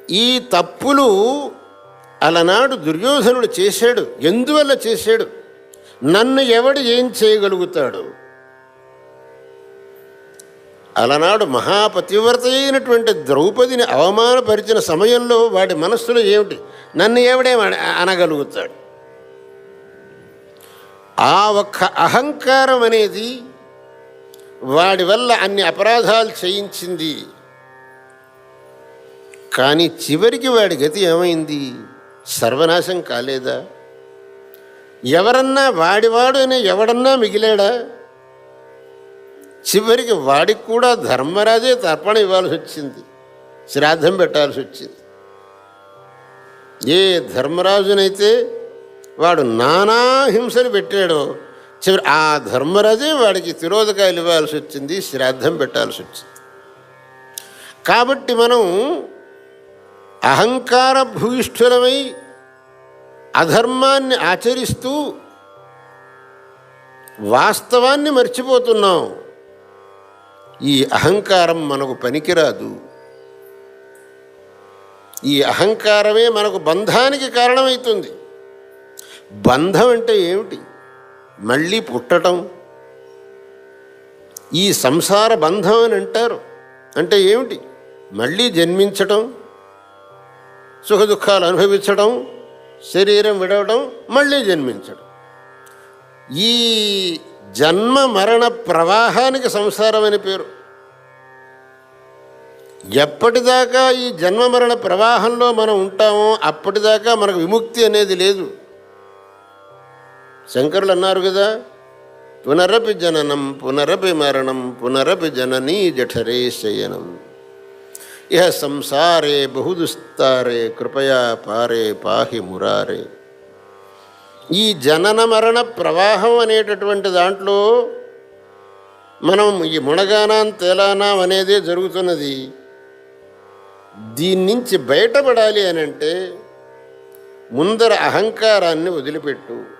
ఈ తప్పులు అలనాడు దుర్యోధనుడు చేశాడు. ఎందువల్ల చేశాడు? నన్ను ఎవడు ఏం చేయగలుగుతాడు? అలనాడు మహాపతివ్రత అయినటువంటి ద్రౌపదిని అవమానపరిచిన సమయంలో వాడి మనస్సులో ఏమిటి? నన్ను ఎవడేం అనగలుగుతాడు? ఆ ఒక్క అహంకారం అనేది వాడి వల్ల అన్ని అపరాధాలు చేయించింది. కానీ చివరికి వాడి గతి ఏమైంది? సర్వనాశం కాలేదా? ఎవరన్నా వాడివాడు అనే ఎవడన్నా మిగిలాడా? చివరికి వాడికి కూడా ధర్మరాజే తర్పణ ఇవ్వాల్సి వచ్చింది, శ్రాద్ధం పెట్టాల్సి వచ్చింది. ఏ ధర్మరాజునైతే వాడు నానా హింసలు పెట్టాడో చివరి ఆ ధర్మరాజే వాడికి తిరోధకాయలు ఇవ్వాల్సి వచ్చింది, శ్రాద్ధం పెట్టాల్సి వచ్చింది. కాబట్టి మనం అహంకార భూయిష్ఠులమై అధర్మాన్ని ఆచరిస్తూ వాస్తవాన్ని మర్చిపోతున్నాం. ఈ అహంకారం మనకు పనికిరాదు. ఈ అహంకారమే మనకు బంధానికి కారణమవుతుంది. బంధం అంటే ఏమిటి? మళ్ళీ పుట్టడం. ఈ సంసార బంధం అని అంటారు. అంటే ఏమిటి? మళ్ళీ జన్మించటం, సుఖదుఖాలు అనుభవించడం, శరీరం విడవడం, మళ్ళీ జన్మించడం. ఈ జన్మ మరణ ప్రవాహానికి సంసారం అని పేరు. ఎప్పటిదాకా ఈ జన్మ మరణ ప్రవాహంలో మనం ఉంటామో అప్పటిదాకా మనకు విముక్తి అనేది లేదు. శంకరులు అన్నారు కదా, పునరపి జననం పునరపి మరణం పునరపి జననీ జఠరే శయనం ఇహ సంసారే బహుదుస్తారే కృపయా పారే పాహి మురారే. ఈ జనన మరణ ప్రవాహం అనేటటువంటి దాంట్లో మనం ఈ మునగానాం తేలానాం అనేదే జరుగుతున్నది. దీని నుంచి బయటపడాలి అని అంటే ముందర అహంకారాన్ని వదిలిపెట్టు.